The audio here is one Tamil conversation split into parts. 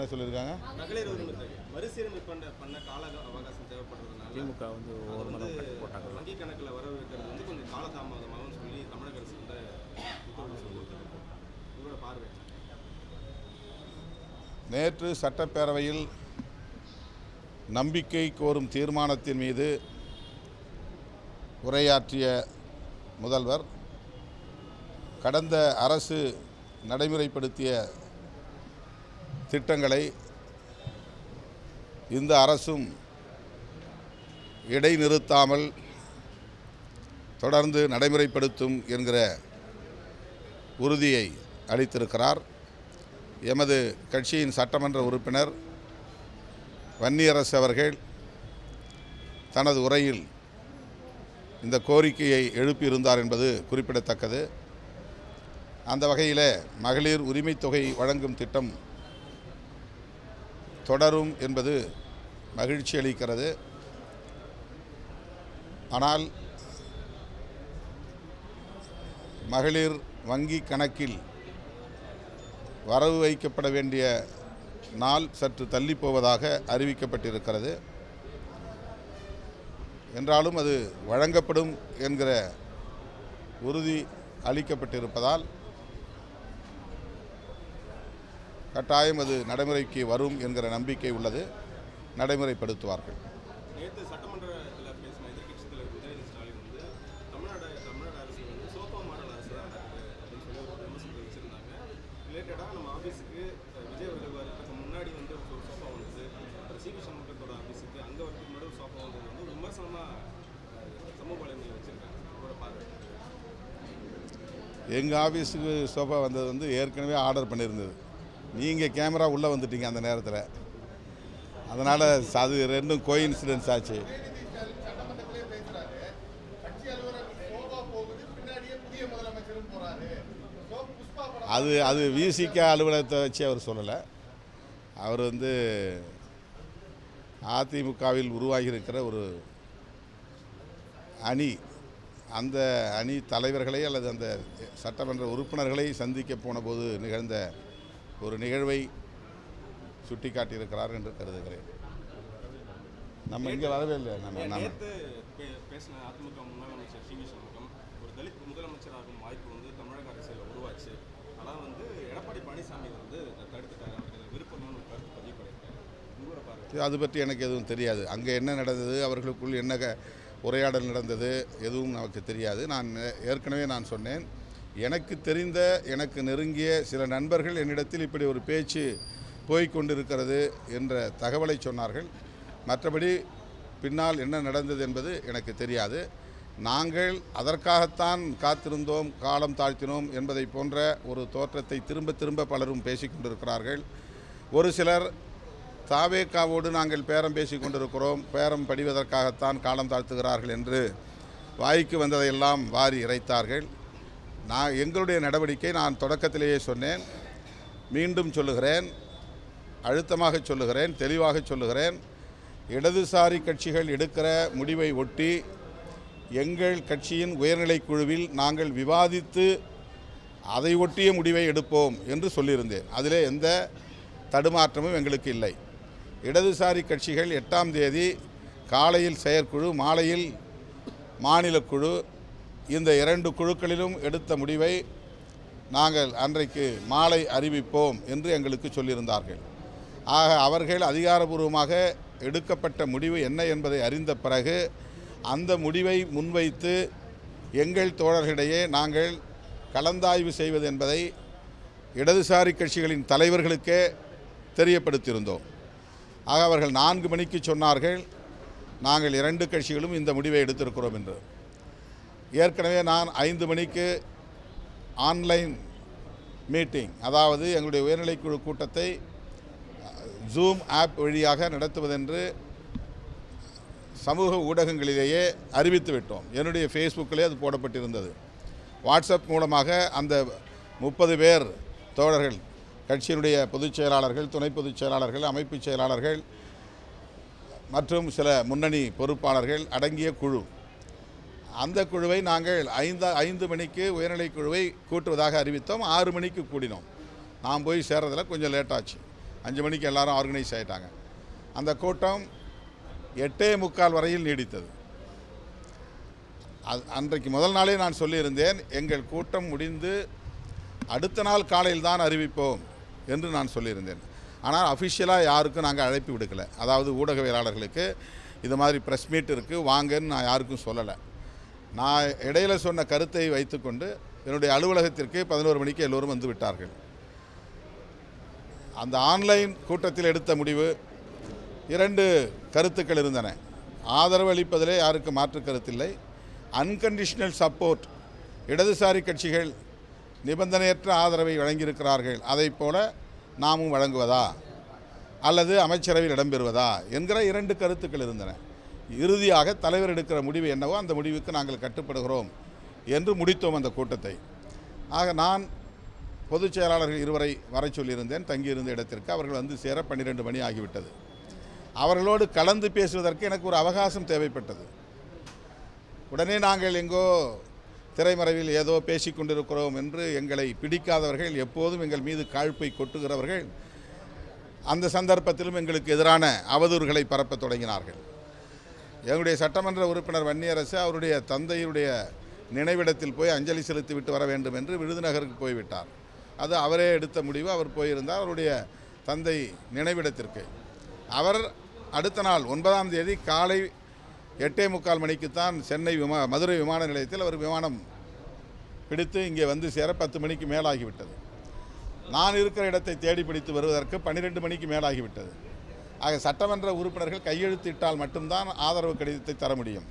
என்ன சொல்லியிருக்காங்க? மகளிர் உரிமை மறுசீரமைப்பு பண்ண கால அவகாசம் தேவைப்படுறதுனால திமுக வந்து போட்டாங்க. வங்கி கணக்கில் வர வைக்கிறது வந்து கொஞ்சம் காலதாமதமாகும்னு சொல்லி தமிழக அரசு வந்து உங்களோட பார்வை. நேற்று சட்டப்பேரவையில் நம்பிக்கை கோரும் தீர்மானத்தின் மீது உரையாற்றிய முதல்வர் கடந்த அரசு நடைமுறைப்படுத்திய திட்டங்களை இந்த அரசும் இடைநிறுத்தாமல் தொடர்ந்து நடைமுறைப்படுத்தும் என்கிற உறுதியை அளித்திருக்கிறார். எமது கட்சியின் சட்டமன்ற உறுப்பினர் வன்னியரசு அவர்கள் தனது உரையில் இந்த கோரிக்கையை எழுப்பியிருந்தார் என்பது குறிப்பிடத்தக்கது. அந்த வகையில் மகளிர் உரிமைத் தொகை வழங்கும் திட்டம் தொடரும் என்பது மகிழ்ச்சி அளிக்கிறது. ஆனால் மகளிர் வங்கி கணக்கில் வரவு வைக்கப்பட வேண்டிய நாள் சற்று தள்ளி போவதாக அறிவிக்கப்பட்டிருக்கிறது. என்றாலும் அது வழங்கப்படும் என்கிற உறுதி அளிக்கப்பட்டிருப்பதால் கட்டாயம் அது நடைமுறைக்கு வரும் என்கிற நம்பிக்கை உள்ளது. நடைமுறைப்படுத்துவார்கள். நேற்று சட்டமன்றத்தில் பேசின எதிர்கட்சித் தலைவர் உதயநிதி ஸ்டாலின் வந்து தமிழ்நாடு அரசு வந்து சோஃபா மாடல் அரசு தான் நடக்குது அப்படின்னு சொல்லி ஒரு விமர்சனத்தை வச்சுருந்தாங்க. ரிலேட்டடாக நம்ம ஆஃபீஸுக்கு விஜய் அவர்கள் வரதுக்கு முன்னாடி வந்து ஒரு சோஃபா வந்தது, அப்புறம் சிவி சண்முகத்தோட ஆஃபீஸுக்கு அங்கே வரதுக்கு முன்னாடி ஒரு சோஃபா வந்தது வந்து விமர்சனமாக சமூக வலைமையில் வச்சுருக்காங்க. உங்களோட பார்வை. எங்கள் ஆஃபீஸுக்கு சோஃபா வந்தது வந்து ஏற்கனவே ஆர்டர் பண்ணியிருந்தது. நீங்கள் கேமரா உள்ளே வந்துட்டீங்க அந்த நேரத்தில். அதனால் அது ரெண்டும் கோஇன்சிடென்ஸ் ஆச்சு. அது விசிக அலுவலகத்தை வச்சு அவர் சொல்லலை. அவர் வந்து அதிமுகவில் உருவாகியிருக்கிற ஒரு அணி, அந்த அணி தலைவர்களை அல்லது அந்த சட்டமன்ற உறுப்பினர்களை சந்திக்க போன போது நிகழ்ந்த ஒரு நிகழ்வை சுட்டி காட்டியிருக்கிறார் என்று கருதுகிறேன். நம்ம இங்கே வரவே இல்லை. நம்ம பேசின அதிமுக முன்னாள் அமைச்சர் சிவி சண்முகம் ஒரு தலித் முதலமைச்சராகும் வாய்ப்பு வந்து தமிழக அரசியலில் உருவாச்சு. ஆனால் வந்து எடப்பாடி பழனிசாமி வந்து தடுத்துட்டாரு. அவருக்கு விருப்பமான ஒரு கருத்து பதிவு பண்ணியிருக்காரு. உங்களோட பார்வை. அது பற்றி எனக்கு எதுவும் தெரியாது. அங்கே என்ன நடந்தது, அவர்களுக்குள் என்ன உரையாடல் நடந்தது எதுவும் நமக்கு தெரியாது. நான் ஏற்கனவே சொன்னேன், எனக்கு தெரிந்த எனக்கு நெருங்கிய சில நண்பர்கள் என்னிடத்தில் இப்படி ஒரு பேச்சு போய்கொண்டிருக்கிறது என்ற தகவலை சொன்னார்கள். மற்றபடி பின்னால் என்ன நடந்தது என்பது எனக்கு தெரியாது. நாங்கள் அதற்காகத்தான் காத்திருந்தோம், காலம் தாழ்த்தினோம் என்பதை போன்ற ஒரு தோற்றத்தை திரும்ப திரும்ப பலரும் பேசிக்கொண்டிருக்கிறார்கள். ஒரு சிலர் தாவேக்காவோடு நாங்கள் பேரம் பேசி கொண்டிருக்கிறோம், பேரம் படிவதற்காகத்தான் காலம் தாழ்த்துகிறார்கள் என்று வாய்க்கு வந்ததையெல்லாம் வாரி இறைத்தார்கள். எங்களுடைய நடவடிக்கை நான் தொடக்கத்திலேயே சொன்னேன், மீண்டும் சொல்லுகிறேன், அழுத்தமாக சொல்லுகிறேன், தெளிவாக சொல்லுகிறேன். இடதுசாரி கட்சிகள் எடுக்கிற முடிவை ஒட்டி எங்கள் கட்சியின் உயர்நிலை குழுவில் நாங்கள் விவாதித்து அதை ஒட்டிய முடிவை எடுப்போம் என்று சொல்லியிருந்தேன். அதிலே எந்த தடுமாற்றமும் எங்களுக்கு இல்லை. இடதுசாரி கட்சிகள் 8ஆம் தேதி காலையில் செயற்குழு, மாலையில் மாநில குழு, இந்த 2 குழுக்களிலும் எடுத்த முடிவை நாங்கள் அன்றைக்கு மாலை அறிவிப்போம் என்று எங்களுக்கு சொல்லியிருந்தார்கள். ஆக அவர்கள் அதிகாரபூர்வமாக எடுக்கப்பட்ட முடிவு என்ன என்பதை அறிந்த பிறகு அந்த முடிவை முன்வைத்து எங்கள் தோழர்களிடையே நாங்கள் கலந்தாய்வு செய்வது என்பதை இடதுசாரி கட்சிகளின் தலைவர்களுக்கே தெரியப்படுத்தியிருந்தோம். ஆக அவர்கள் 4 மணிக்கு சொன்னார்கள், நாங்கள் 2 கட்சிகளும் இந்த முடிவை எடுத்திருக்கிறோம் என்று. ஏற்கனவே நான் 5 மணிக்கு ஆன்லைன் மீட்டிங், அதாவது எங்களுடைய உயர்நிலைக்குழு கூட்டத்தை ஜூம் ஆப் வழியாக நடத்துவதென்று சமூக ஊடகங்களிலேயே அறிவித்து விட்டோம். என்னுடைய ஃபேஸ்புக்கிலே அது போடப்பட்டிருந்தது. வாட்ஸ்அப் மூலமாக அந்த 30 பேர் தோழர்கள், கட்சியினுடைய பொதுச் செயலாளர்கள், துணை பொதுச் செயலாளர்கள், அமைப்பு செயலாளர்கள் மற்றும் சில முன்னணி பொறுப்பாளர்கள் அடங்கிய குழு, அந்த குழுவை நாங்கள் 5 மணிக்கு உயர்நிலை குழுவை கூட்டுவதாக அறிவித்தோம். 6 மணிக்கு கூடினோம். நான் போய் சேர்றதில் கொஞ்சம் லேட்டாச்சு. 5 மணிக்கு எல்லாரும் ஆர்கனைஸ் ஆகிட்டாங்க. அந்த கூட்டம் 8:45 வரையில் நீடித்தது. அன்றைக்கு முதல் நாளே நான் சொல்லியிருந்தேன், எங்கள் கூட்டம் முடிந்து அடுத்த நாள் காலையில் தான் அறிவிப்போம் என்று நான் சொல்லியிருந்தேன். ஆனால் அஃபிஷியலாக யாருக்கும் நாங்கள் அழைப்பு விடுக்கலை. அதாவது ஊடகவியலாளர்களுக்கு இது மாதிரி ப்ரெஸ் மீட் இருக்குது வாங்கன்னு நான் யாருக்கும் சொல்லலை. நான் இடையில சொன்ன கருத்தை வைத்துக்கொண்டு என்னுடைய அலுவலகத்திற்கு 11 மணிக்கு எல்லோரும் வந்து விட்டார்கள். அந்த ஆன்லைன் கூட்டத்தில் எடுத்த முடிவு 2 கருத்துக்கள் இருந்தன. ஆதரவு அளிப்பதிலே யாருக்கு மாற்று கருத்தில்லை. அன்கண்டிஷனல் சப்போர்ட், இடதுசாரி கட்சிகள் நிபந்தனையற்ற ஆதரவை வழங்கியிருக்கிறார்கள், அதை போல நாமும் வழங்குவதா அல்லது அமைச்சரவையில் இடம்பெறுவதா என்கிற 2 கருத்துக்கள் இருந்தன. இறுதியாக தலைவர் எடுக்கிற முடிவு என்னவோ அந்த முடிவுக்கு நாங்கள் கட்டுப்படுகிறோம் என்று முடித்தோம் அந்த கூட்டத்தை. ஆக நான் பொதுச் செயலாளர்கள் 2 வரை சொல்லியிருந்தேன் தங்கியிருந்த இடத்திற்கு. அவர்கள் வந்து சேர 12 மணி ஆகிவிட்டது. அவர்களோடு கலந்து பேசுவதற்கு எனக்கு ஒரு அவகாசம் தேவைப்பட்டது. உடனே நாங்கள் எங்கோ திரைமறைவில் ஏதோ பேசி கொண்டிருக்கிறோம் என்று எங்களை பிடிக்காதவர்கள், எப்போதும் எங்கள் மீது காழ்ப்பை கொட்டுகிறவர்கள் அந்த சந்தர்ப்பத்திலும் எங்களுக்கு எதிரான அவதூறுகளை பரப்பத் தொடங்கினார்கள். எங்களுடைய சட்டமன்ற உறுப்பினர் வன்னியரசு அவருடைய தந்தையுடைய நினைவிடத்தில் போய் அஞ்சலி செலுத்திவிட்டு வர வேண்டும் என்று விருதுநகருக்கு போய்விட்டார். அது அவரே எடுத்த முடிவு. அவர் போயிருந்தார் அவருடைய தந்தை நினைவிடத்திற்கு. அவர் அடுத்த நாள் 9ஆம் தேதி காலை 8:45 மணிக்குத்தான் சென்னை மதுரை விமான நிலையத்தில் அவர் விமானம் பிடித்து இங்கே வந்து சேர 10 மணிக்கு மேலாகிவிட்டது. நான் இருக்கிற இடத்தை தேடி பிடித்து வருவதற்கு 12 மணிக்கு மேலாகிவிட்டது. ஆக சட்டமன்ற உறுப்பினர்கள் கையெழுத்திட்டால் மட்டும்தான் ஆதரவு கடிதத்தை தர முடியும்.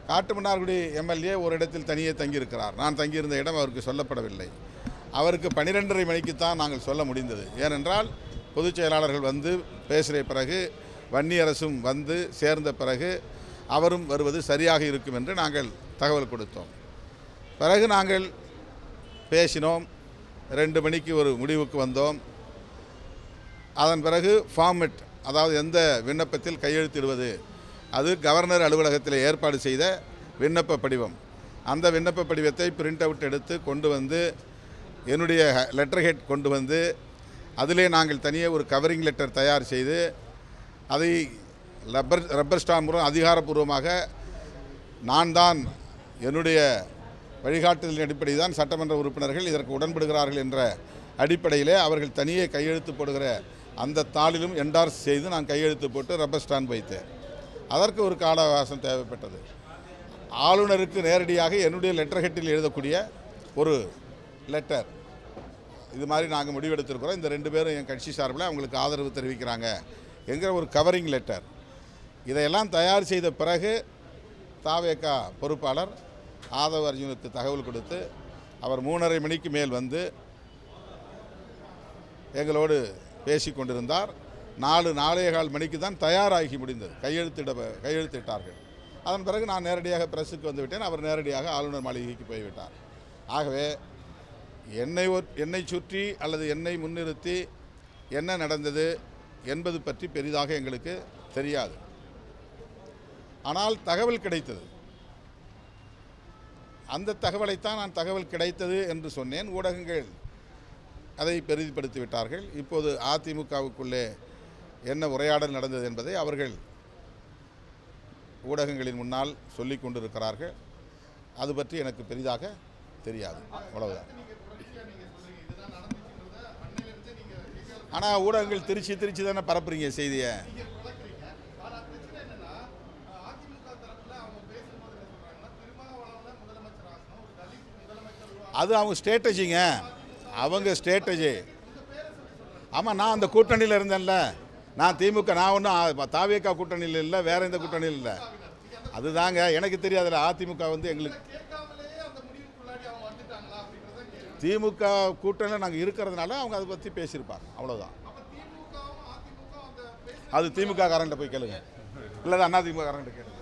காட்டுமன்னார்குடி எம்எல்ஏ ஒரு இடத்தில் தனியே தங்கியிருக்கிறார். நான் தங்கியிருந்த இடம் அவருக்கு சொல்லப்படவில்லை. அவருக்கு 12:30 மணிக்குத்தான் நாங்கள் சொல்ல முடிந்தது. ஏனென்றால் பொதுச் செயலாளர்கள் வந்து பேசுகிற பிறகு, வன்னியரசும் வந்து சேர்ந்த பிறகு அவரும் வருவது சரியாக இருக்கும் என்று நாங்கள் தகவல் கொடுத்தோம். பிறகு நாங்கள் பேசினோம். 2 மணிக்கு ஒரு முடிவுக்கு வந்தோம். அதன் பிறகு ஃபார்மெட், அதாவது எந்த விண்ணப்பத்தில் கையெழுத்திடுவது, அது கவர்னர் அலுவலகத்தில் ஏற்பாடு செய்த விண்ணப்ப படிவம். அந்த விண்ணப்ப படிவத்தை பிரிண்ட் அவுட் எடுத்து கொண்டு வந்து என்னுடைய லெட்டர் ஹெட் கொண்டு வந்து அதிலே நாங்கள் தனியே ஒரு கவரிங் லெட்டர் தயார் செய்து அதை ரப்பர் ஸ்டாம்ப் மூலம் அதிகாரப்பூர்வமாக நான் தான் என்னுடைய வழிகாட்டுதலின் அடிப்படையில் தான் சட்டமன்ற உறுப்பினர்கள் இதற்கு உடன்படுகிறார்கள் என்ற அடிப்படையிலே அவர்கள் தனியே கையெழுத்து போடுகிற அந்த தாளிலும் என்டார்ஸ் செய்து நான் கையெழுத்து போட்டு ரப்பர் ஸ்டாம்ப் வைத்தேன். அதற்கு ஒரு கால அவகாசம் தேவைப்பட்டது. ஆளுநருக்கு நேரடியாக என்னுடைய லெட்டர் ஹெட்டில் எழுதக்கூடிய ஒரு லெட்டர், இது மாதிரி நாங்கள் முடிவெடுத்திருக்கிறோம், இந்த 2 பேரும் என் கட்சி சார்பில் அவங்களுக்கு ஆதரவு தெரிவிக்கிறாங்க என்கிற ஒரு கவரிங் லெட்டர். இதையெல்லாம் தயார் செய்த பிறகு தாவேக பொறுப்பாளர் ஆதவ் அர்ஜுனுக்கு தகவல் கொடுத்து அவர் 3:30 மணிக்கு மேல் வந்து எங்களோடு பேசி கொண்டிருந்தார். 4:45 மணிக்கு தான் தயாராகி முடிந்தது. கையெழுத்திட்டார்கள். அதன் பிறகு நான் நேரடியாக பிரஸுக்கு வந்துவிட்டேன். அவர் நேரடியாக ஆளுநர் மாளிகைக்கு போய்விட்டார். ஆகவே என்னை சுற்றி அல்லது என்னை முன்னிறுத்தி என்ன நடந்தது என்பது பற்றி பெரிதாக எங்களுக்கு தெரியாது. ஆனால் தகவல் கிடைத்தது. அந்த தகவலைத்தான் நான் தகவல் கிடைத்தது என்று சொன்னேன். ஊடகங்கள் அதை பெரிதுபடுத்தி விட்டார்கள். இப்போது அதிமுகவுக்குள்ளே என்ன உரையாடல் நடந்தது என்பதை அவர்கள் ஊடகங்களின் முன்னால் சொல்லிக் கொண்டிருக்கிறார்கள். அது பற்றி எனக்கு பெரிதாக தெரியாது. அவ்வளவுதான். ஆனால் ஊடகங்கள் திருச்சி தானே பரப்புறீங்க செய்தியை. அது அவங்க ஸ்ட்ராட்டஜிங்க, அவங்க ஸ்ட்ராட்டஜி. ஆமாம், நான் அந்த கூட்டணியில் இருந்தேன்ல. நான் திமுக, நான் ஒன்றும் தாவேகா கூட்டணியில் இல்லை, வேறு எந்த கூட்டணியில் இல்லை. அதுதாங்க எனக்கு தெரியாதுல்ல. அதிமுக வந்து எங்களுக்கு திமுக கூட்டணியில் நாங்கள் இருக்கிறதுனால அவங்க அதை பற்றி பேசியிருப்பாங்க. அவ்வளோதான். அது திமுக காரன்ட்ட போய் கேளுங்க, இல்லை அதிமுக காரன்ட்ட கேளுங்க.